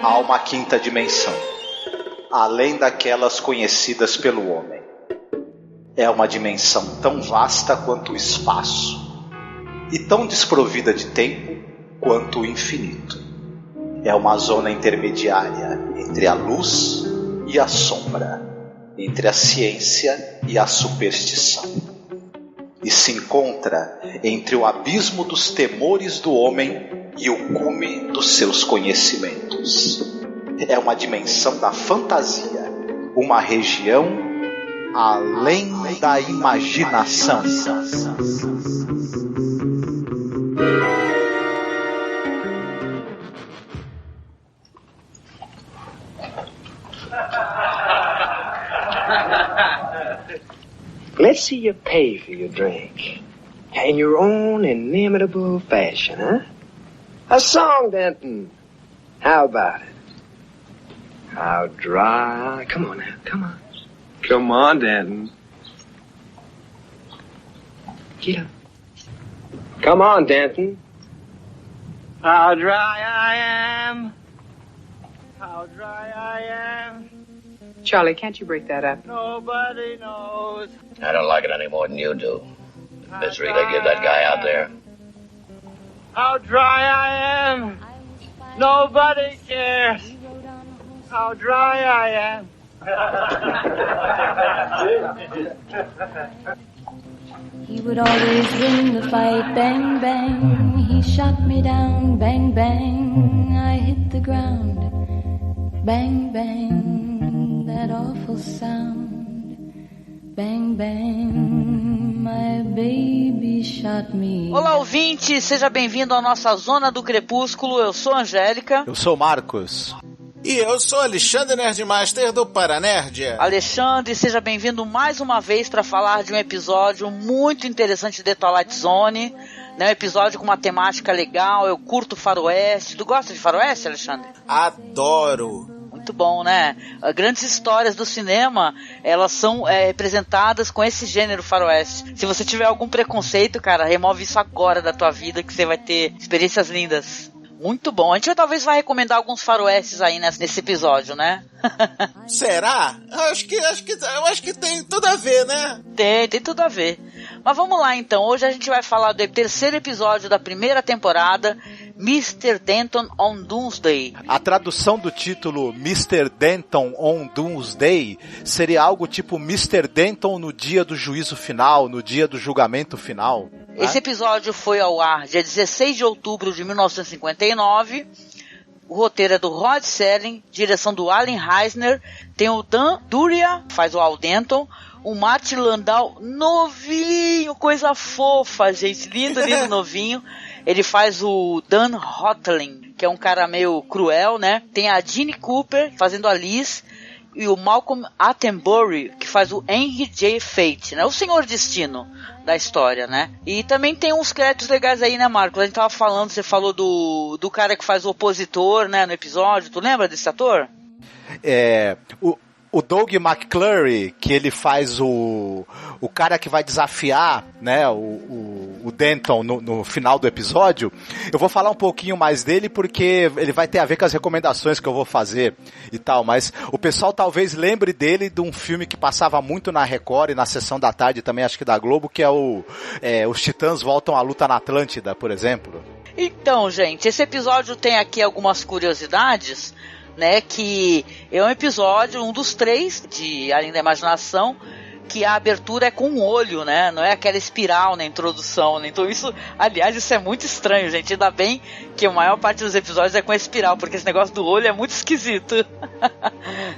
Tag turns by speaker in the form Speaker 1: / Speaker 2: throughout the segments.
Speaker 1: Há uma quinta dimensão, além daquelas conhecidas pelo homem. É uma dimensão tão vasta quanto o espaço, e tão desprovida de tempo quanto o infinito. É uma zona intermediária entre a luz e a sombra, entre a ciência e a superstição, e se encontra entre o abismo dos temores do homem e o cume dos seus conhecimentos. É uma dimensão da fantasia, uma região além da imaginação.
Speaker 2: Let's see you pay for your drink. In your own inimitable fashion, huh? A song, Denton. How about it? How dry... Come on now, come on. Come on, Denton. Get up. Come on, Denton. How dry I am. How dry I am.
Speaker 3: Charlie, can't you break that up?
Speaker 2: Nobody knows.
Speaker 4: I don't like it any more than you do. The misery they give that guy out there.
Speaker 2: How dry I am. Nobody cares. How dry I am.
Speaker 5: He would always win the fight, bang, bang. He shot me down, bang, bang. I hit the ground, bang, bang. That awful sound, bang, bang. My baby shot me.
Speaker 6: Olá, ouvinte, seja bem-vindo à nossa Zona do Crepúsculo. Eu sou a Angélica.
Speaker 7: Eu sou o Marcos. E eu sou Alexandre Nerdmaster do Paranerd.
Speaker 6: Alexandre, seja bem-vindo mais uma vez para falar de um episódio muito interessante de The Twilight Zone, né? Um episódio com uma temática legal. Eu curto faroeste. Tu gosta de faroeste, Alexandre?
Speaker 7: Adoro.
Speaker 6: Muito bom, né? Grandes histórias do cinema, elas são representadas com esse gênero faroeste. Se você tiver algum preconceito, cara, remove isso agora da tua vida, que você vai ter experiências lindas. Muito bom. A gente talvez vai recomendar alguns faroestes aí nesse episódio, né?
Speaker 7: Será? Eu acho que tem tudo a ver, né?
Speaker 6: Tem tudo a ver. Mas vamos lá então. Hoje a gente vai falar do terceiro episódio da primeira temporada, Mr. Denton on Doomsday.
Speaker 7: A tradução do título Mr. Denton on Doomsday seria algo tipo Mr. Denton no dia do juízo final, no dia do julgamento final.
Speaker 6: Esse episódio foi ao ar dia 16 de outubro de 1959. O roteiro é do Rod Serling, direção do Allen Eisner. Tem o Dan Duria, faz o Al Denton. O Martin Landau, novinho, coisa fofa, gente. Lindo, novinho. Ele faz o Dan Hotling, que é um cara meio cruel, né? Tem a Jeanne Cooper fazendo a Liz. E o Malcolm Attenborough, que faz o Henry J. Fate, né? O Senhor Destino da história, né? E também tem uns créditos legais aí, né, Marcos? A gente tava falando, você falou do cara que faz o opositor, né, no episódio. Tu lembra desse ator?
Speaker 7: O Doug McClurry, que ele faz o cara que vai desafiar, né, o Denton no final do episódio. Eu vou falar um pouquinho mais dele porque ele vai ter a ver com as recomendações que eu vou fazer e tal, mas o pessoal talvez lembre dele de um filme que passava muito na Record e na Sessão da Tarde também, acho que da Globo, que é Os Titãs Voltam à Luta na Atlântida, por exemplo.
Speaker 6: Então, gente, esse episódio tem aqui algumas curiosidades, né, que é um episódio, um dos 3 de Além da Imaginação, que a abertura é com um olho, né, não é aquela espiral na introdução, né? Então isso, aliás, isso é muito estranho, gente, ainda bem que a maior parte dos episódios é com a espiral, porque esse negócio do olho é muito esquisito,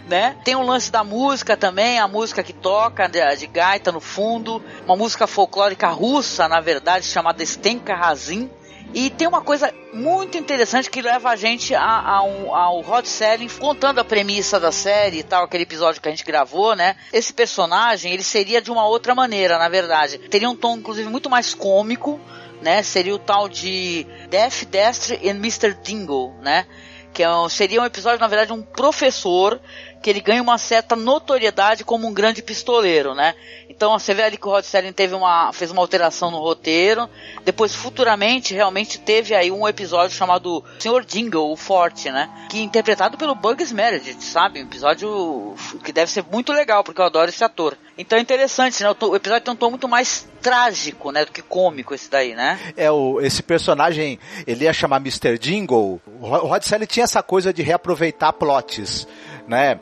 Speaker 6: né? Tem um lance da música também, a música que toca de gaita no fundo, uma música folclórica russa, na verdade, chamada Stenka Razin. E tem uma coisa muito interessante que leva a gente ao Rod Serling contando a premissa da série e tal, aquele episódio que a gente gravou, né? Esse personagem, ele seria de uma outra maneira, na verdade. Teria um tom, inclusive, muito mais cômico, né? Seria o tal de Death, Destry and Mr. Dingle, né? Que seria um episódio, na verdade, um professor que ele ganha uma certa notoriedade como um grande pistoleiro, né? Então você vê ali que o Rod Serling fez uma alteração no roteiro, depois futuramente realmente teve aí um episódio chamado Sr. Jingle, o Forte, né? Que é interpretado pelo Burgess Meredith, sabe? Um episódio que deve ser muito legal, porque eu adoro esse ator. Então é interessante, né? O episódio tem um tom muito mais trágico, né? Do que cômico esse daí, né?
Speaker 7: Esse personagem, ele ia chamar Mr. Jingle. O Rod Serling tinha essa coisa de reaproveitar plots, né?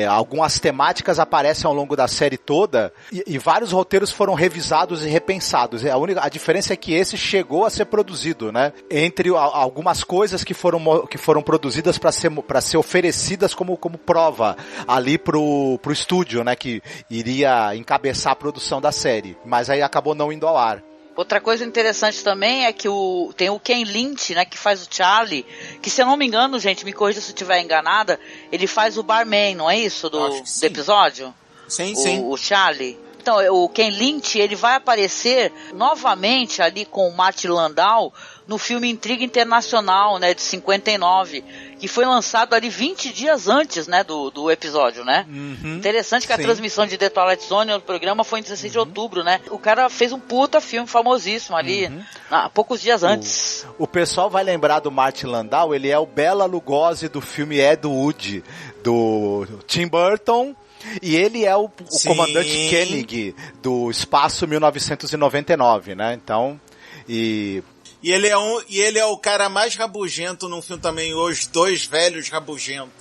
Speaker 7: Algumas temáticas aparecem ao longo da série toda e vários roteiros foram revisados e repensados. A diferença é que esse chegou a ser produzido, né? Entre algumas coisas que foram produzidas para ser oferecidas como prova ali pro estúdio, né? Que iria encabeçar a produção da série, mas aí acabou não indo ao ar.
Speaker 6: Outra coisa interessante também é que tem o Ken Lynch, né, que faz o Charlie, que se eu não me engano, gente, me corrija se eu estiver enganada, ele faz o barman, não é isso, do episódio?
Speaker 8: Sim, sim.
Speaker 6: O Charlie. Então, o Ken Lynch, ele vai aparecer novamente ali com o Martin Landau no filme Intriga Internacional, né, de 59, que foi lançado ali 20 dias antes, né, do episódio, né? Uhum, interessante que a transmissão de The Twilight Zone no programa foi em 16 de outubro, né? O cara fez um puta filme famosíssimo ali, há poucos dias antes.
Speaker 7: O pessoal vai lembrar do Martin Landau, ele é o Bela Lugosi do filme Ed Wood, do Tim Burton. E ele é o comandante Koenig do Espaço 1999, né? Então, E ele é o cara mais rabugento num filme também, Os Dois Velhos Rabugentos.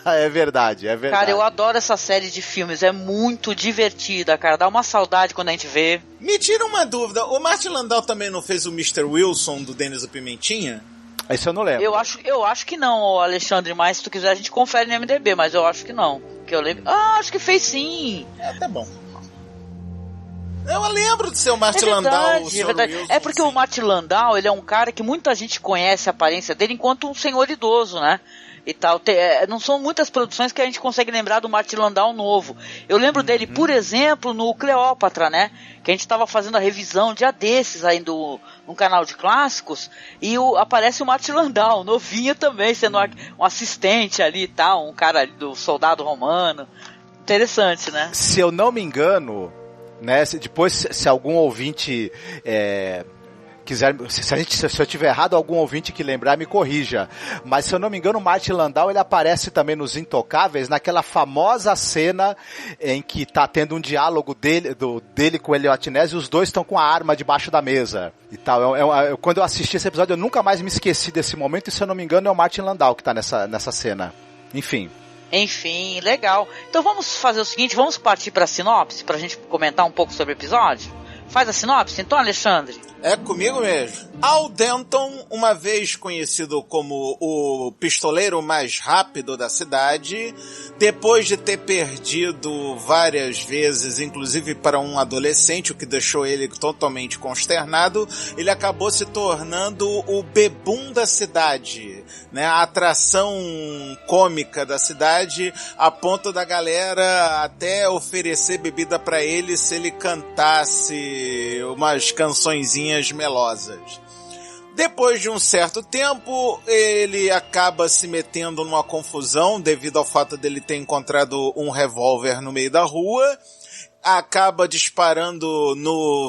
Speaker 7: É verdade.
Speaker 6: Cara, eu adoro essa série de filmes, é muito divertida, cara, dá uma saudade quando a gente vê.
Speaker 8: Me tira uma dúvida, o Martin Landau também não fez o Mr. Wilson do Denis o Pimentinha?
Speaker 7: Isso eu não lembro.
Speaker 6: Eu acho que não, Alexandre, mas se tu quiser a gente confere no MDB, mas eu acho que não. Que eu lembro. Acho que fez sim.
Speaker 8: Tá bom. Eu lembro de ser o Martin Landau.
Speaker 6: É verdade. Wilson, é porque o Martin Landau, ele é um cara que muita gente conhece a aparência dele enquanto um senhor idoso, né? E tal. Não são muitas produções que a gente consegue lembrar do Martin Landau novo. Eu lembro dele, por exemplo, no Cleópatra, né? Que a gente estava fazendo a revisão dia desses aí num canal de clássicos, e aparece o Martin Landau, novinho também, sendo um assistente ali e tal, um cara do soldado romano. Interessante, né?
Speaker 7: Se eu não me engano, né? Depois, se algum ouvinte quiser, se eu tiver errado, algum ouvinte que lembrar me corrija, mas se eu não me engano, o Martin Landau, ele aparece também nos Intocáveis, naquela famosa cena em que tá tendo um diálogo dele com o Elliot Ness e os dois estão com a arma debaixo da mesa e tal. Quando eu assisti esse episódio, eu nunca mais me esqueci desse momento, e se eu não me engano é o Martin Landau que tá nessa cena.
Speaker 6: Enfim, legal. Então vamos fazer o seguinte, vamos partir para a sinopse, pra gente comentar um pouco sobre o episódio? Faz a sinopse então, Alexandre?
Speaker 8: É comigo mesmo. Al Denton, uma vez conhecido como o pistoleiro mais rápido da cidade, depois de ter perdido várias vezes, inclusive para um adolescente, o que deixou ele totalmente consternado, ele acabou se tornando o bebum da cidade, né? A atração cômica da cidade, a ponto da galera até oferecer bebida para ele se ele cantasse umas cançõezinhas melosas. Depois de um certo tempo, ele acaba se metendo numa confusão devido ao fato dele ter encontrado um revólver no meio da rua, acaba disparando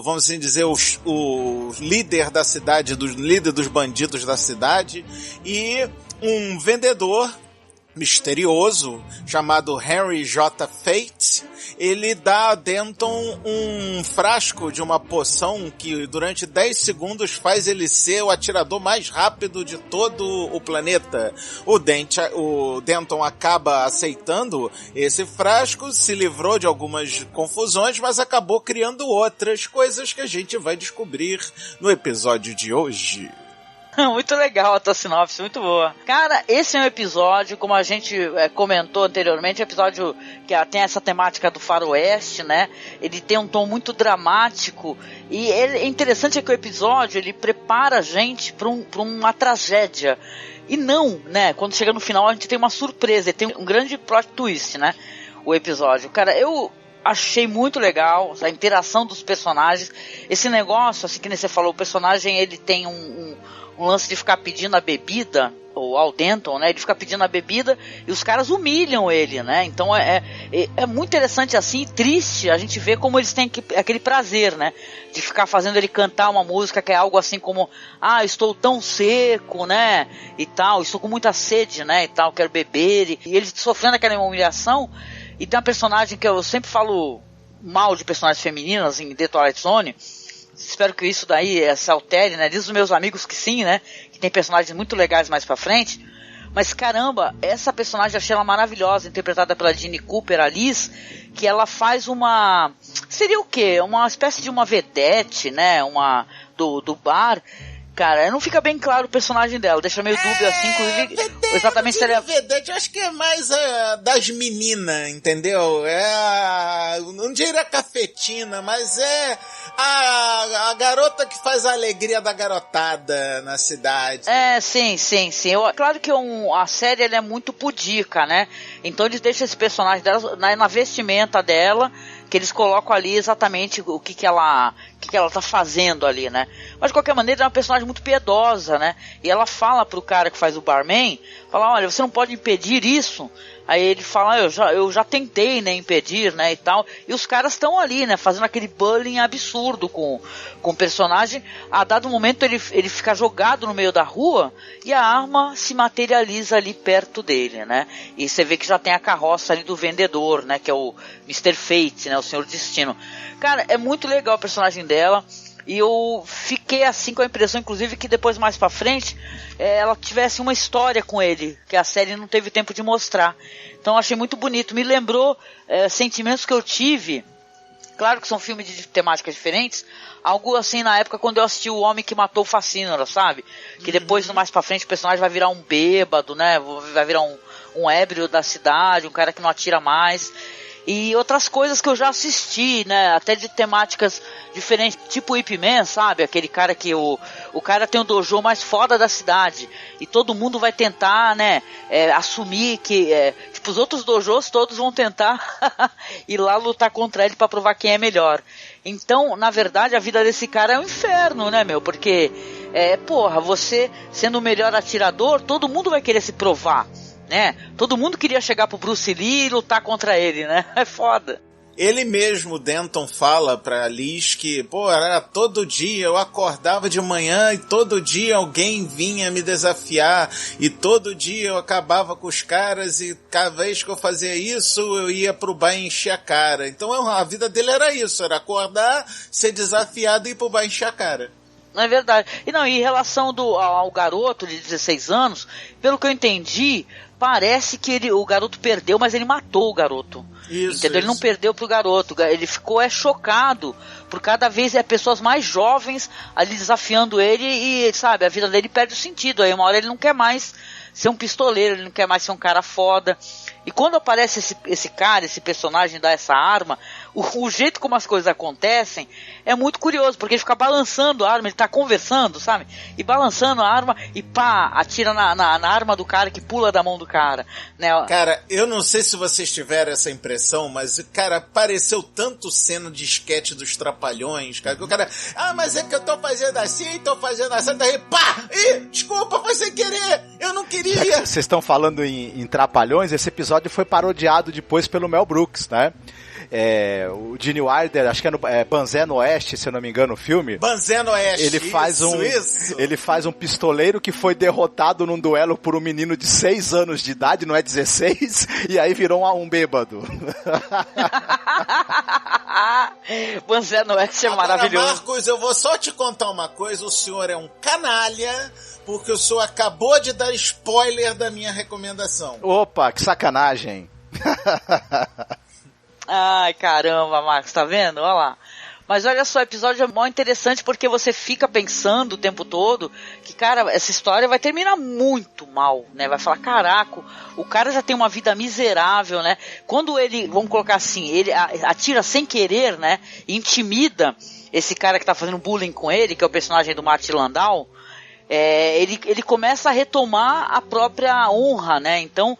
Speaker 8: vamos assim dizer, o líder da cidade, líder dos bandidos da cidade, e um vendedor misterioso chamado Henry J. Fate, ele dá a Denton um frasco de uma poção que durante 10 segundos faz ele ser o atirador mais rápido de todo o planeta. O Denton acaba aceitando esse frasco, se livrou de algumas confusões, mas acabou criando outras coisas que a gente vai descobrir no episódio de hoje.
Speaker 6: Muito legal a tua sinopse, muito boa. Cara, esse é um episódio, como a gente comentou anteriormente, um episódio que tem essa temática do faroeste, né? Ele tem um tom muito dramático, e é interessante que o episódio, ele prepara a gente para uma tragédia. E não, né? Quando chega no final, a gente tem uma surpresa, tem um grande plot twist, né? O episódio. Cara, eu achei muito legal a interação dos personagens. Esse negócio, assim que nem você falou, o personagem, ele tem um lance de ficar pedindo a bebida, o Al Denton, né? Ele fica pedindo a bebida e os caras humilham ele, né? Então é muito interessante assim, triste a gente ver como eles têm aquele prazer, né? De ficar fazendo ele cantar uma música que é algo assim como estou tão seco, né? E tal, estou com muita sede, né? E tal, quero beber. E ele sofrendo aquela humilhação. E tem uma personagem que eu sempre falo mal de personagens femininas em The Twilight Zone. Espero que isso daí se altere, né? Diz os meus amigos que sim, né? Que tem personagens muito legais mais pra frente. Mas caramba, essa personagem eu achei ela maravilhosa, interpretada pela Jeanne Cooper, a Liz, que ela faz uma... Seria o quê? Uma espécie de uma vedete, né? Do bar. Cara, não fica bem claro o personagem dela, deixa meio dúbio assim, inclusive
Speaker 8: vedete,
Speaker 6: exatamente se ela...
Speaker 8: Vedete, eu acho que é mais das meninas, entendeu? Não diria cafetina, mas é a garota que faz a alegria da garotada na cidade.
Speaker 6: Sim. Claro que a série ela é muito pudica, né? Então eles deixam esse personagem dela na vestimenta dela, que eles colocam ali exatamente o que ela tá fazendo ali, né? Mas de qualquer maneira é uma personagem muito piedosa, né? E ela fala pro cara que faz o barman, fala, olha, você não pode impedir isso. Aí ele fala, eu já tentei, né, impedir, né, e tal. E os caras estão ali, né, fazendo aquele bullying absurdo com o personagem. A dado momento ele fica jogado no meio da rua e a arma se materializa ali perto dele, né? E você vê que já tem a carroça ali do vendedor, né, que é o Mr. Fate, né, o Senhor Destino. Cara, é muito legal o personagem dela. E eu fiquei assim com a impressão, inclusive, que depois mais pra frente ela tivesse uma história com ele, que a série não teve tempo de mostrar. Então eu achei muito bonito, me lembrou sentimentos que eu tive. Claro que são filmes de temáticas diferentes. Algo assim na época quando eu assisti O Homem que Matou o Facínora, sabe? Que depois, mais pra frente, o personagem vai virar um bêbado, né? Vai virar um ébrio da cidade, um cara que não atira mais. E outras coisas que eu já assisti, né, até de temáticas diferentes, tipo o Ip Man, sabe, aquele cara que o cara tem o dojo mais foda da cidade, e todo mundo vai tentar, né, assumir que, tipo, os outros dojos todos vão tentar ir lá lutar contra ele pra provar quem é melhor. Então, na verdade, a vida desse cara é um inferno, né, meu, porque, você sendo o melhor atirador, todo mundo vai querer se provar, né? Todo mundo queria chegar pro Bruce Lee e lutar contra ele, né? É foda.
Speaker 8: Ele mesmo, Denton, fala pra Liz que, era todo dia, eu acordava de manhã e todo dia alguém vinha me desafiar e todo dia eu acabava com os caras e cada vez que eu fazia isso eu ia pro bar e encher a cara. Então a vida dele era isso, era acordar, ser desafiado e ir pro bar e encher a cara.
Speaker 6: Não é verdade. E não, em relação ao garoto de 16 anos, pelo que eu entendi, parece que o garoto perdeu, mas ele matou o garoto. Isso, entendeu? Ele não perdeu pro garoto. Ele ficou chocado por cada vez pessoas mais jovens ali desafiando ele e, sabe, a vida dele perde o sentido. Aí uma hora ele não quer mais ser um pistoleiro, ele não quer mais ser um cara foda. E quando aparece esse cara, esse personagem dá essa arma, o jeito como as coisas acontecem é muito curioso, porque ele fica balançando a arma, ele tá conversando, sabe? E balançando a arma e pá, atira na arma do cara que pula da mão do cara, né?
Speaker 8: Cara, eu não sei se vocês tiveram essa impressão, mas, cara, pareceu tanto cena de esquete dos Trapalhões, cara, que o cara, mas é que eu tô fazendo assim, daí, pá! Ih, desculpa, foi sem querer, eu não queria!
Speaker 7: Vocês estão falando em Trapalhões, esse episódio foi parodiado depois pelo Mel Brooks, né? O Gene Wilder, acho que é Banzé no Oeste, se eu não me engano, o filme.
Speaker 8: Banzé no Oeste,
Speaker 7: ele faz um pistoleiro que foi derrotado num duelo por um menino de 6 anos de idade, não é 16, e aí virou um bêbado.
Speaker 6: Banzé no Oeste é maravilhoso.
Speaker 8: Marcos, eu vou só te contar uma coisa, o senhor é um canalha, porque o senhor acabou de dar spoiler da minha recomendação.
Speaker 7: Opa, que sacanagem.
Speaker 6: Ai, caramba, Marcos, tá vendo? Olha lá. Mas olha só, o episódio é mó interessante porque você fica pensando o tempo todo que, cara, essa história vai terminar muito mal, né? Vai falar, caraca, o cara já tem uma vida miserável, né? Quando ele, vamos colocar assim, ele atira sem querer, né? E intimida esse cara que tá fazendo bullying com ele, que é o personagem do Martin Landau. ele começa a retomar a própria honra, né? Então,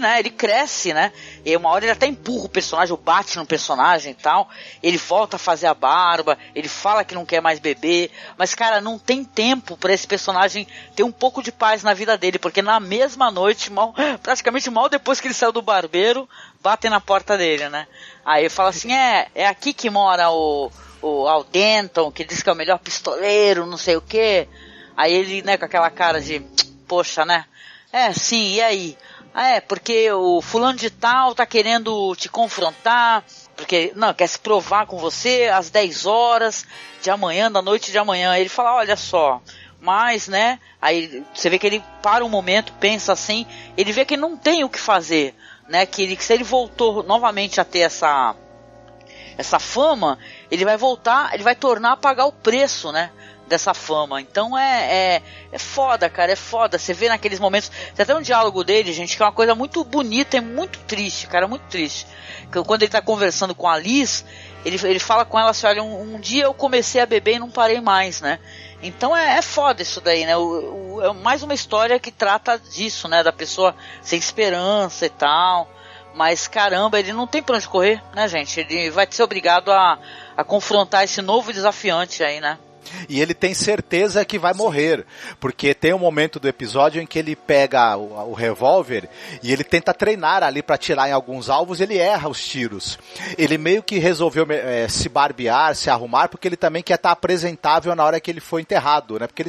Speaker 6: né, ele cresce, né? E uma hora ele até empurra o personagem, ou bate no personagem e tal. Ele volta a fazer a barba, ele fala que não quer mais beber. Mas, cara, não tem tempo pra esse personagem ter um pouco de paz na vida dele, porque na mesma noite, praticamente mal depois que ele saiu do barbeiro, batem na porta dele, né? Aí ele fala assim, é aqui que mora o Al Denton, que diz que é o melhor pistoleiro, não sei o quê. Aí ele, né, com aquela cara de, poxa, né? Sim, e aí? Porque o fulano de tal tá querendo te confrontar, porque, não, quer se provar com você às 10 horas da noite de amanhã. Aí ele fala, olha só, mas, né, aí você vê que ele para um momento, pensa assim, ele vê que não tem o que fazer, né, que se ele voltou novamente a ter essa fama, ele vai voltar, ele vai tornar a pagar o preço, né, dessa fama. Então é foda, cara, é foda. Você vê naqueles momentos, tem até um diálogo dele, gente, que é uma coisa muito bonita e muito triste, cara, muito triste. Quando ele tá conversando com a Liz, ele fala com ela assim, olha, um dia eu comecei a beber e não parei mais, né? Então é foda isso daí, né? É mais uma história que trata disso, né? Da pessoa sem esperança e tal. Mas caramba, ele não tem pra onde correr, né, gente? Ele vai ser obrigado a confrontar esse novo desafiante aí, né?
Speaker 7: E ele tem certeza que vai morrer, porque tem um momento do episódio em que ele pega o revólver e ele tenta treinar ali para atirar em alguns alvos, ele erra os tiros. Ele meio que resolveu se barbear, se arrumar, porque ele também quer estar apresentável na hora que ele for enterrado, né? Porque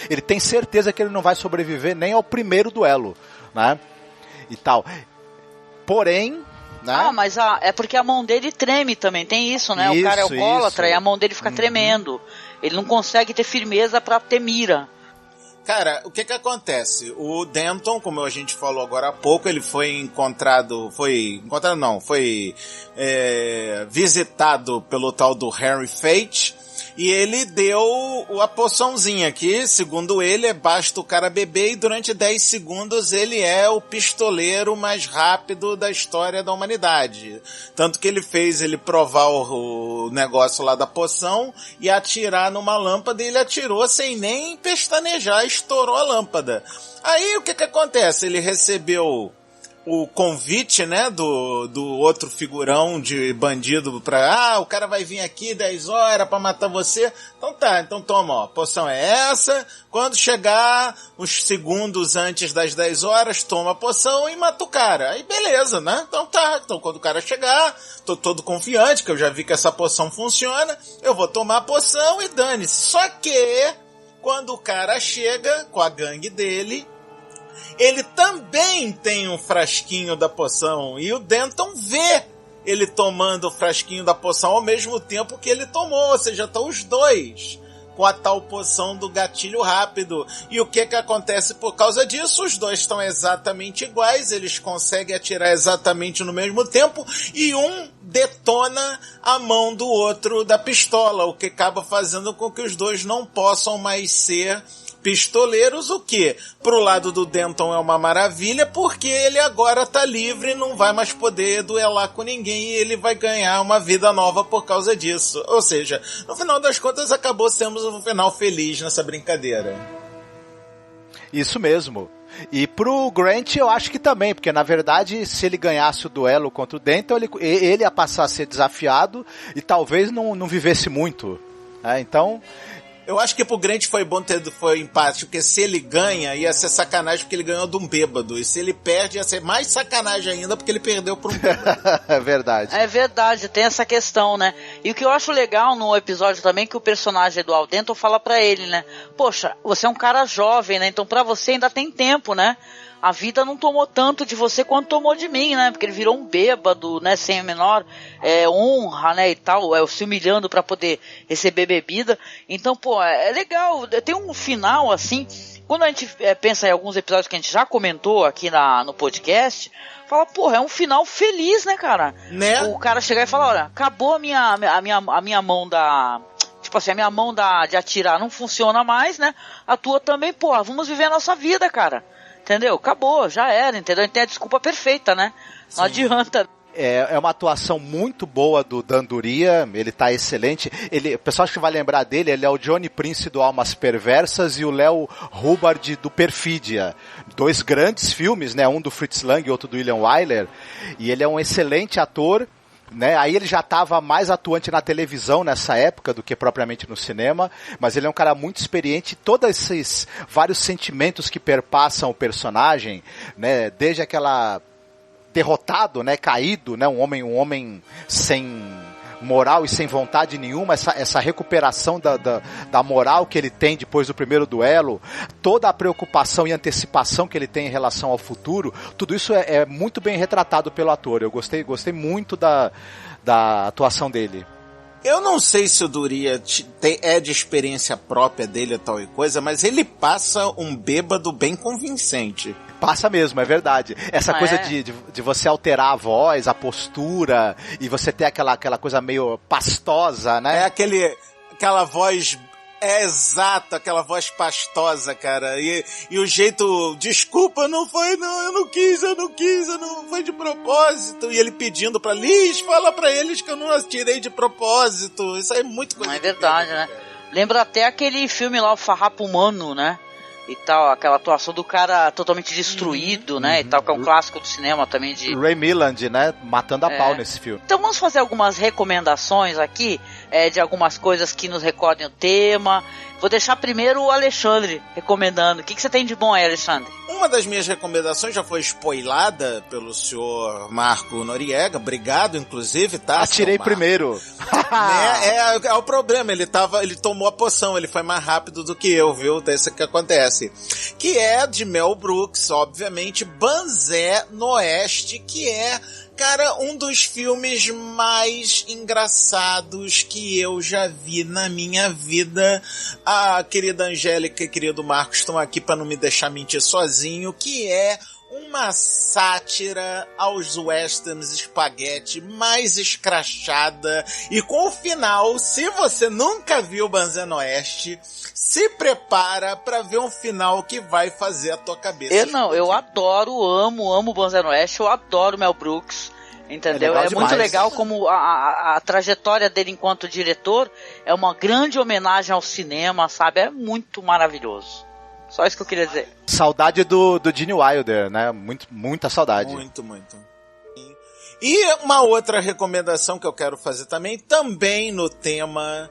Speaker 7: ele tem certeza que ele não vai sobreviver nem ao primeiro duelo, né? E tal. Porém... né?
Speaker 6: Mas é porque a mão dele treme também, tem isso, né? O cara é alcoólatra e a mão dele fica tremendo. Ele não consegue ter firmeza pra ter mira.
Speaker 8: Cara, o que acontece? O Denton, como a gente falou agora há pouco, ele foi visitado pelo tal do Harry Fate, e ele deu a poçãozinha que, segundo ele, basta o cara beber e durante 10 segundos ele é o pistoleiro mais rápido da história da humanidade. Tanto que ele fez ele provar o negócio lá da poção e atirar numa lâmpada, e ele atirou sem nem pestanejar, estourou a lâmpada. Aí o que acontece? Ele recebeu o convite, né, do outro figurão de bandido pra, o cara vai vir aqui 10 horas pra matar você. Então tá, então toma, ó, a poção é essa, quando chegar uns segundos antes das 10 horas, toma a poção e mata o cara. Aí beleza, né? Então tá, então quando o cara chegar, tô todo confiante, que eu já vi que essa poção funciona, eu vou tomar a poção e dane-se. Só que, quando o cara chega com a gangue dele, ele também tem um frasquinho da poção, e o Denton vê ele tomando o frasquinho da poção ao mesmo tempo que ele tomou, ou seja, estão os dois com a tal poção do gatilho rápido. E o que acontece por causa disso? Os dois estão exatamente iguais, eles conseguem atirar exatamente no mesmo tempo, e um detona a mão do outro da pistola, o que acaba fazendo com que os dois não possam mais ser pistoleiros, o que pro lado do Denton é uma maravilha, porque ele agora tá livre e não vai mais poder duelar com ninguém, e ele vai ganhar uma vida nova por causa disso. Ou seja, no final das contas acabou sendo um final feliz nessa brincadeira.
Speaker 7: Isso mesmo. E pro Grant eu acho que também, porque na verdade se ele ganhasse o duelo contra o Denton, ele ia passar a ser desafiado e talvez não vivesse muito, né? Então...
Speaker 8: eu acho que pro Grant foi bom foi empate, porque se ele ganha, ia ser sacanagem porque ele ganhou de um bêbado. E se ele perde, ia ser mais sacanagem ainda porque ele perdeu por um bêbado.
Speaker 7: É verdade.
Speaker 6: É verdade, tem essa questão, né? E o que eu acho legal no episódio também, que o personagem do Al Denton fala pra ele, né? Poxa, você é um cara jovem, né? Então pra você ainda tem tempo, né? A vida não tomou tanto de você quanto tomou de mim, né? Porque ele virou um bêbado, né? Sem a menor honra, né? E tal, se humilhando pra poder receber bebida. Então, pô, é legal. Tem um final, assim... quando a gente pensa em alguns episódios que a gente já comentou aqui no podcast, fala, porra, é um final feliz, né, cara?
Speaker 8: Né?
Speaker 6: O cara chegar e falar, olha, acabou a minha mão da... tipo assim, a minha mão de atirar não funciona mais, né? A tua também, porra, vamos viver a nossa vida, cara. Entendeu? Acabou, já era, entendeu? Tem a desculpa perfeita, né? Não adianta.
Speaker 7: É uma atuação muito boa do Dan Duria, ele tá excelente. O pessoal acho que vai lembrar dele, ele é o Johnny Prince do Almas Perversas e o Léo Hubbard do Perfídia. 2 grandes filmes, né? Um do Fritz Lang e outro do William Wyler. E ele é um excelente ator, né? Aí ele já estava mais atuante na televisão nessa época do que propriamente no cinema, mas ele é um cara muito experiente. Todos esses vários sentimentos que perpassam o personagem, né? Desde aquela derrotado, né, caído, né, um homem sem moral e sem vontade nenhuma, essa recuperação da moral que ele tem depois do primeiro duelo, toda a preocupação e antecipação que ele tem em relação ao futuro, tudo isso é muito bem retratado pelo ator. Eu gostei muito da atuação dele.
Speaker 8: Eu não sei se o Duria é de experiência própria dele ou tal e coisa, mas ele passa um bêbado bem convincente.
Speaker 7: Passa mesmo, é verdade. Essa coisa de você alterar a voz, a postura, e você ter aquela coisa meio pastosa, né?
Speaker 8: É aquela voz exata, aquela voz pastosa, cara. E o jeito, desculpa, não foi, não, eu não quis, não foi de propósito. E ele pedindo pra Liz, fala pra eles que eu não atirei de propósito. Isso aí é muito coisa.
Speaker 6: É verdade, né? Lembra até aquele filme lá, o Farrapo Humano, né? E tal, aquela atuação do cara totalmente destruído, né? E tal, que é um clássico do cinema também de...
Speaker 7: Ray Milland, né? Matando a pau nesse filme.
Speaker 6: Então vamos fazer algumas recomendações aqui, de algumas coisas que nos recordem o tema. Vou deixar primeiro o Alexandre recomendando. O que você tem de bom aí, Alexandre?
Speaker 8: Uma das minhas recomendações já foi spoilada pelo senhor Marco Noriega. Obrigado, inclusive, tá?
Speaker 7: Atirei primeiro.
Speaker 8: É o problema. Ele tomou a poção. Ele foi mais rápido do que eu, viu? Isso que acontece. Que é de Mel Brooks, obviamente. Banzé no Oeste, que é... Cara, um dos filmes mais engraçados que eu já vi na minha vida. A querida Angélica e querido Marcos estão aqui para não me deixar mentir sozinho, que é uma sátira aos westerns espaguete mais escrachada e com o final, se você nunca viu Banzé no Oeste, se prepara pra ver um final que vai fazer a tua cabeça.
Speaker 6: Eu adoro, amo Banzé no Oeste, eu adoro Mel Brooks, entendeu? É muito legal como a trajetória dele enquanto diretor é uma grande homenagem ao cinema, sabe? É muito maravilhoso. Só isso que eu queria dizer.
Speaker 7: Saudade do Gene Wilder, né? Muita saudade.
Speaker 8: Muito. E uma outra recomendação que eu quero fazer também no tema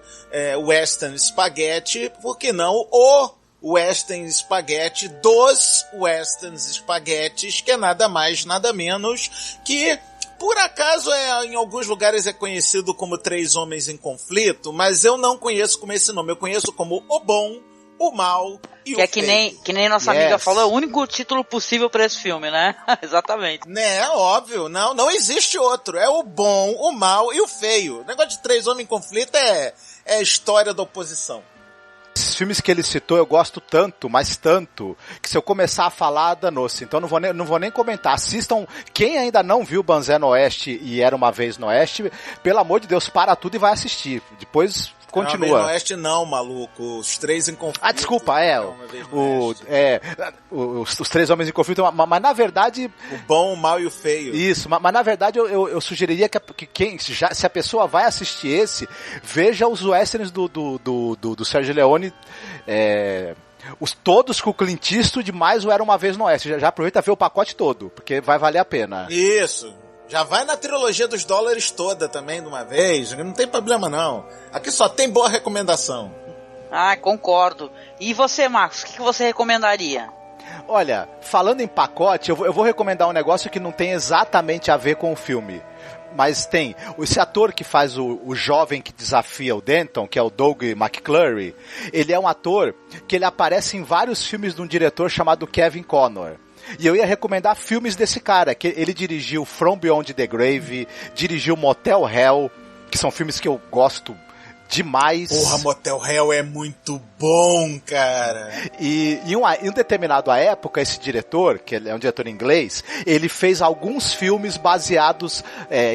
Speaker 8: Western Spaghetti, por que não o Western Spaghetti dos Western Spaghettis, que é nada mais, nada menos que... Por acaso, em alguns lugares é conhecido como Três Homens em Conflito, mas eu não conheço como esse nome. Eu conheço como O Bom, O Mal e O Feio.
Speaker 6: Que nem nossa amiga falou, é o único título possível para esse filme, né? Exatamente.
Speaker 8: Né, óbvio. Não existe outro. É O Bom, O Mal e O Feio. O negócio de Três Homens em Conflito é a história da oposição.
Speaker 7: Esses filmes que ele citou eu gosto tanto, mas tanto, que se eu começar a falar, danou-se. Então não vou nem comentar. Assistam, quem ainda não viu Banzé no Oeste e Era Uma Vez no Oeste, pelo amor de Deus, para tudo e vai assistir. Depois continua.
Speaker 8: Não, no Oeste não, maluco. Os Três em Conflito.
Speaker 7: Desculpa, os Três Homens em Conflito, mas na verdade...
Speaker 8: O Bom, o Mal e o Feio.
Speaker 7: Isso, mas na verdade eu sugeriria que se a pessoa vai assistir esse, veja os westerns do Sergio Leone, todos com o Clint Eastwood, mais o Era Uma Vez no Oeste. Já aproveita ver o pacote todo, porque vai valer a pena.
Speaker 8: Isso. Já vai na trilogia dos dólares toda também, de uma vez. Não tem problema, não. Aqui só tem boa recomendação.
Speaker 6: Concordo. E você, Marcos, o que você recomendaria?
Speaker 7: Olha, falando em pacote, eu vou recomendar um negócio que não tem exatamente a ver com o filme. Mas tem. Esse ator que faz o jovem que desafia o Denton, que é o Doug McClurry, ele é um ator que ele aparece em vários filmes de um diretor chamado Kevin Connor. E eu ia recomendar filmes desse cara, que ele dirigiu From Beyond the Grave, dirigiu Motel Hell, que são filmes que eu gosto demais.
Speaker 8: Porra, Motel Hell é muito bom, cara.
Speaker 7: E em determinada época, esse diretor, que é um diretor inglês, ele fez alguns filmes baseados,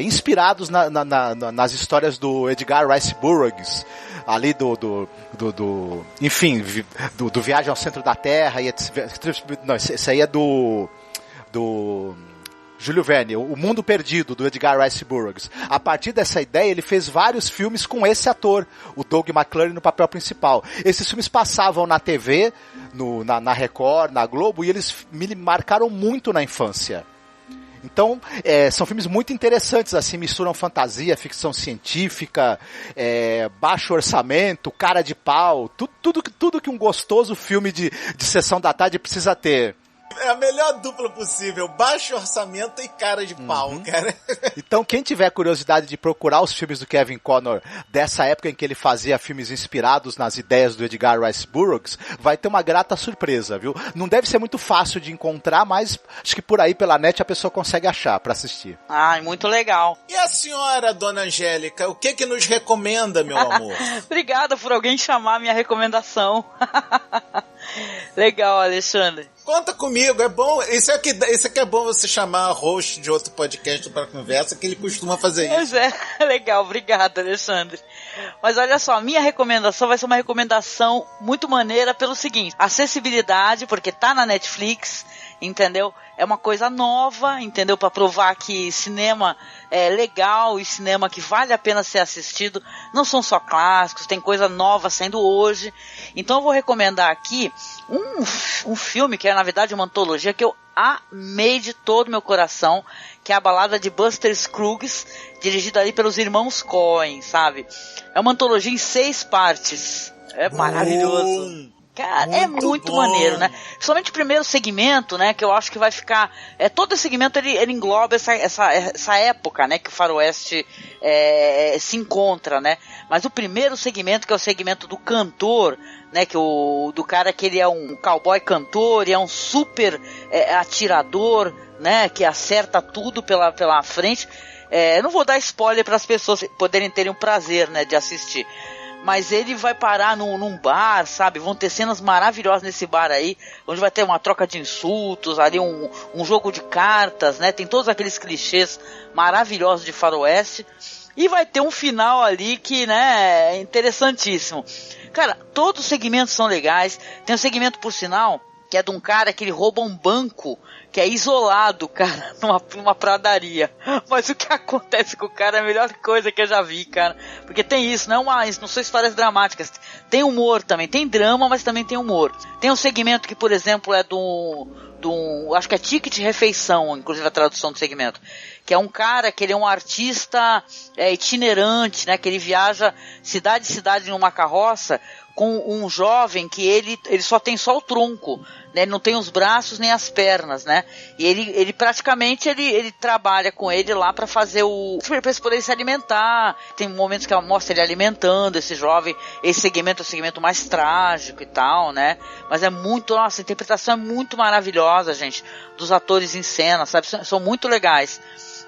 Speaker 7: inspirados nas histórias do Edgar Rice Burroughs, ali do Viagem ao Centro da Terra, e esse aí é do Júlio Verne, O Mundo Perdido, do Edgar Rice Burroughs. A partir dessa ideia, ele fez vários filmes com esse ator, o Doug McClure, no papel principal. Esses filmes passavam na TV, na Record, na Globo, e eles me marcaram muito na infância. Então, são filmes muito interessantes, assim, misturam fantasia, ficção científica, baixo orçamento, cara de pau, tudo que um gostoso filme de sessão da tarde precisa ter.
Speaker 8: É a melhor dupla possível, baixo orçamento e cara de pau, cara.
Speaker 7: Então, quem tiver curiosidade de procurar os filmes do Kevin Connor dessa época em que ele fazia filmes inspirados nas ideias do Edgar Rice Burroughs, vai ter uma grata surpresa, viu? Não deve ser muito fácil de encontrar, mas acho que por aí pela net a pessoa consegue achar pra assistir.
Speaker 6: Ai, muito legal.
Speaker 8: E a senhora, dona Angélica, o que nos recomenda, meu amor?
Speaker 6: Obrigada por alguém chamar a minha recomendação. Legal, Alexandre.
Speaker 8: Conta comigo, é bom. Isso aqui é bom você chamar a host de outro podcast para conversa, que ele costuma fazer isso.
Speaker 6: Pois é, legal, obrigada, Alexandre. Mas olha só, a minha recomendação vai ser uma recomendação muito maneira pelo seguinte: acessibilidade, porque tá na Netflix, entendeu? É uma coisa nova, entendeu? Para provar que cinema é legal e cinema que vale a pena ser assistido. Não são só clássicos, tem coisa nova saindo hoje. Então eu vou recomendar aqui um filme que é, na verdade, uma antologia que eu amei de todo o meu coração, que é A Balada de Buster Scruggs, dirigida ali pelos irmãos Coen, sabe? É uma antologia em 6 partes. É maravilhoso. Cara, é muito maneiro, né? Somente o primeiro segmento, né, que eu acho que vai ficar... todo esse segmento, ele engloba essa época, né, que o faroeste se encontra, né? Mas o primeiro segmento, que é o segmento do cantor, né, do cara que ele é um cowboy cantor e é um super atirador, né, que acerta tudo pela frente. Eu não vou dar spoiler para as pessoas poderem terem o prazer, né, de assistir. Mas ele vai parar num bar, sabe? Vão ter cenas maravilhosas nesse bar aí, onde vai ter uma troca de insultos, ali um jogo de cartas, né? Tem todos aqueles clichês maravilhosos de faroeste. E vai ter um final ali que, né, é interessantíssimo. Cara, todos os segmentos são legais. Tem um segmento, por sinal, que é de um cara que ele rouba um banco, que é isolado, cara, numa pradaria. Mas o que acontece com o cara é a melhor coisa que eu já vi, cara. Porque tem isso, não são histórias dramáticas. Tem humor também, tem drama, mas também tem humor. Tem um segmento que, por exemplo, é acho que é Ticket Refeição, inclusive a tradução do segmento. Que é um cara que ele é um artista itinerante, né? Que ele viaja cidade em cidade numa carroça, com um jovem que ele só tem o tronco, né? Ele não tem os braços nem as pernas, né? E ele praticamente ele trabalha com ele lá para fazer para eles poderem se alimentar. Tem momentos que ela mostra ele alimentando esse jovem. Esse segmento é o segmento mais trágico e tal, né? Mas nossa, a interpretação é muito maravilhosa, gente, dos atores em cena, sabe? São muito legais.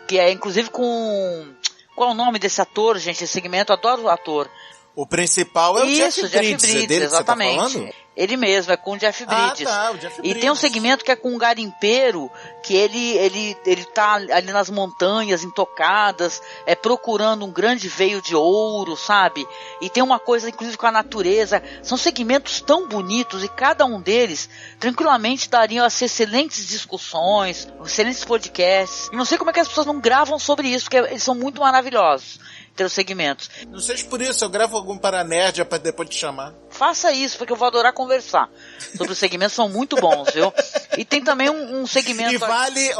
Speaker 6: Que é inclusive com... Qual é o nome desse ator, gente? Esse segmento, eu adoro o ator.
Speaker 8: O principal é o Jeff Bridges, é dele
Speaker 6: exatamente.
Speaker 8: Que você tá falando?
Speaker 6: Ele mesmo, é com o Jeff Bridges.
Speaker 8: O Jeff Bridges.
Speaker 6: E tem um segmento que é com um garimpeiro, que ele tá ali nas montanhas intocadas, procurando um grande veio de ouro, sabe? E tem uma coisa, inclusive, com a natureza. São segmentos tão bonitos e cada um deles tranquilamente dariam as excelentes discussões, excelentes podcasts. E não sei como é que as pessoas não gravam sobre isso, porque eles são muito maravilhosos. Ter os segmentos.
Speaker 8: Não seja por isso, eu gravo algum para nerd para depois te chamar.
Speaker 6: Faça isso, porque eu vou adorar conversar sobre os segmentos, são muito bons, viu? E tem também um segmento...
Speaker 8: E vale,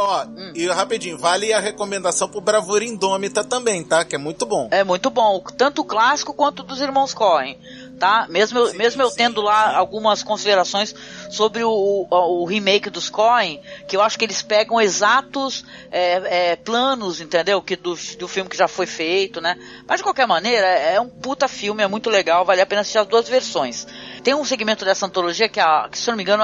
Speaker 8: e rapidinho, vale a recomendação pro Bravura Indômita também, tá? Que é muito bom.
Speaker 6: É muito bom, tanto o clássico quanto dos irmãos Coen, tá? Mesmo eu tendo lá algumas considerações sobre o remake dos Coen, que eu acho que eles pegam exatos planos, entendeu? Do filme que já foi feito, né? Mas de qualquer maneira, é um puta filme, é muito legal, vale a pena assistir as duas versões. Tem um segmento dessa antologia que se não me engano,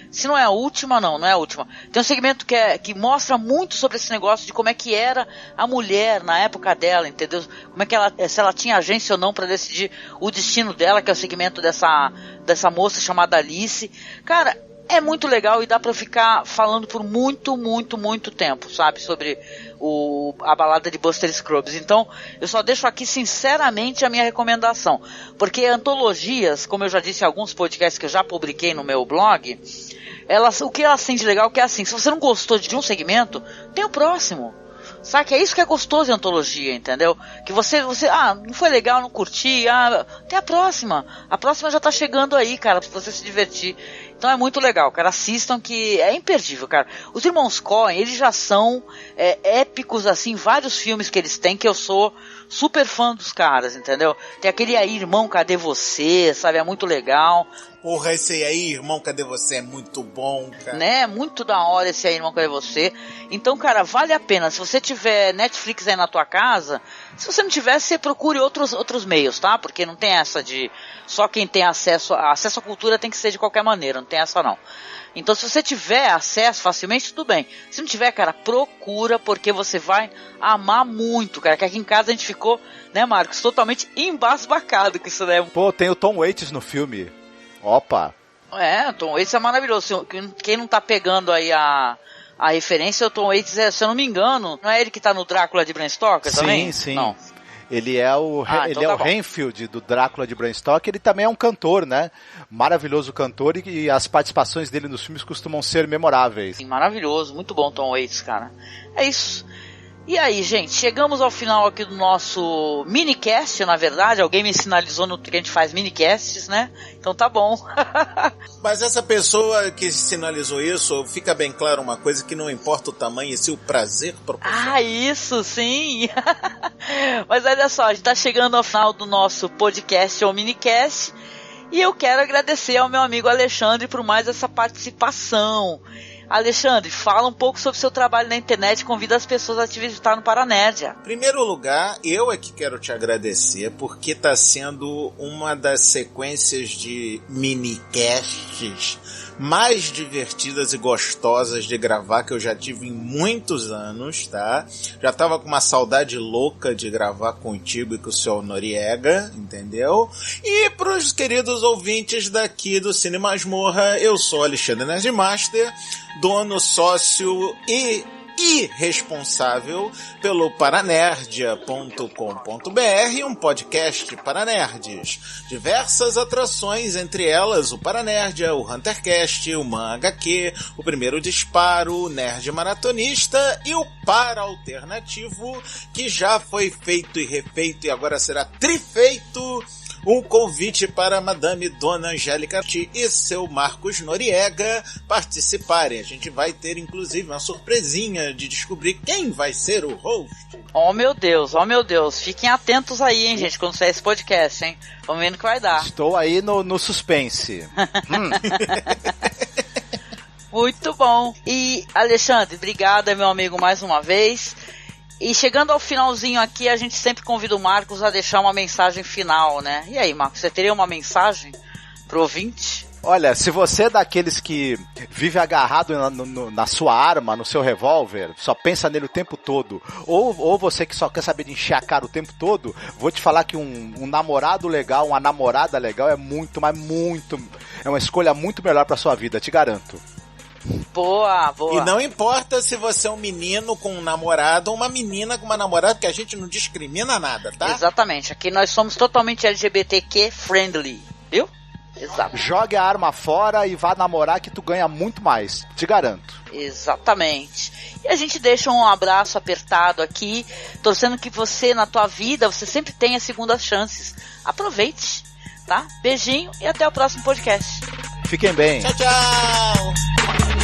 Speaker 6: se não é a última, não é a última. Tem um segmento que mostra muito sobre esse negócio de como é que era a mulher na época dela, entendeu? Como é que se ela tinha agência ou não para decidir o destino dela, que é o segmento dessa moça chamada Alice. Cara, é muito legal e dá pra ficar falando por muito, muito, muito tempo, sabe? Sobre a balada de Buster Scruggs. Então, eu só deixo aqui sinceramente a minha recomendação. Porque antologias, como eu já disse em alguns podcasts que eu já publiquei no meu blog, o que ela sente legal é que é assim, se você não gostou de um segmento, tem o próximo. Sabe? É isso que é gostoso em antologia, entendeu? Que você, não foi legal, não curti, tem a próxima. A próxima já tá chegando aí, cara, pra você se divertir. Então é muito legal, cara, assistam que é imperdível, cara. Os irmãos Coen, eles já são épicos, assim, vários filmes que eles têm, que eu sou super fã dos caras, entendeu? Tem aquele aí, Irmão, Cadê Você, sabe? É muito legal.
Speaker 8: Porra, esse aí, Irmão, Cadê Você? É muito bom, cara.
Speaker 6: Né? Muito da hora esse aí, Irmão, Cadê Você? Então, cara, vale a pena. Se você tiver Netflix aí na tua casa, se você não tiver, você procure outros meios, tá? Porque não tem essa de só quem tem acesso à cultura tem que ser de qualquer maneira, não tem essa não. Então, se você tiver acesso facilmente, tudo bem. Se não tiver, cara, procura, porque você vai amar muito, cara. Que aqui em casa a gente ficou, né, Marcos, totalmente embasbacado com isso, né?
Speaker 7: Pô, tem o Tom Waits no filme. Opa!
Speaker 6: Tom Waits é maravilhoso. Quem não tá pegando aí a referência, o Tom Waits, se eu não me engano, não é ele que tá no Drácula de Bram Stoker também?
Speaker 7: Sim.
Speaker 6: Não.
Speaker 7: Ele é o Renfield do Drácula de Bram Stoker. Ele também é um cantor, né? Maravilhoso cantor, e as participações dele nos filmes costumam ser memoráveis.
Speaker 6: Sim, maravilhoso, muito bom Tom Waits, cara. É isso. E aí, gente, chegamos ao final aqui do nosso minicast, na verdade. Alguém me sinalizou no que a gente faz minicasts, né? Então tá bom.
Speaker 8: Mas essa pessoa que sinalizou isso, fica bem claro uma coisa, que não importa o tamanho, e sim o prazer proporcionado.
Speaker 6: Isso, sim. Mas olha só, a gente tá chegando ao final do nosso podcast ou minicast. E eu quero agradecer ao meu amigo Alexandre por mais essa participação. Alexandre, fala um pouco sobre o seu trabalho na internet e convida as pessoas a te visitar no Paranerdia.
Speaker 8: Em primeiro lugar, eu é que quero te agradecer, porque está sendo uma das sequências de minicasts mais divertidas e gostosas de gravar que eu já tive em muitos anos, tá? Já tava com uma saudade louca de gravar contigo e com o seu Noriega, entendeu? E pros queridos ouvintes daqui do Cine Masmorra, eu sou Alexandre Nerdmaster, dono, sócio e responsável pelo Paranerdia.com.br, um podcast para nerds. Diversas atrações, entre elas o Paranerdia, o Huntercast, o Man HQ, o Primeiro Disparo, o Nerd Maratonista e o Para Alternativo, que já foi feito e refeito e agora será trifeito. Um convite para Madame Dona Angélica e seu Marcos Noriega participarem. A gente vai ter, inclusive, uma surpresinha de descobrir quem vai ser o host.
Speaker 6: Oh, meu Deus. Fiquem atentos aí, hein, gente, quando sair esse podcast, hein? Vamos ver no que vai dar.
Speaker 7: Estou aí no suspense.
Speaker 6: Muito bom. E, Alexandre, obrigada, meu amigo, mais uma vez. E chegando ao finalzinho aqui, a gente sempre convida o Marcos a deixar uma mensagem final, né? E aí, Marcos, você teria uma mensagem pro ouvinte?
Speaker 7: Olha, se você é daqueles que vive agarrado na sua arma, no seu revólver, só pensa nele o tempo todo, ou você que só quer saber de encher a cara o tempo todo, vou te falar que um namorado legal, uma namorada legal é é uma escolha muito melhor pra sua vida, te garanto.
Speaker 6: Boa.
Speaker 8: E não importa se você é um menino com um namorado ou uma menina com uma namorada, que a gente não discrimina nada, tá?
Speaker 6: Exatamente, aqui nós somos totalmente LGBTQ friendly, viu? Exato.
Speaker 7: Jogue a arma fora e vá namorar que tu ganha muito mais, te garanto.
Speaker 6: Exatamente. E a gente deixa um abraço apertado aqui, torcendo que você, na tua vida, você sempre tenha segundas chances. Aproveite, tá? Beijinho e até o próximo podcast.
Speaker 7: Fiquem bem.
Speaker 8: Tchau, tchau.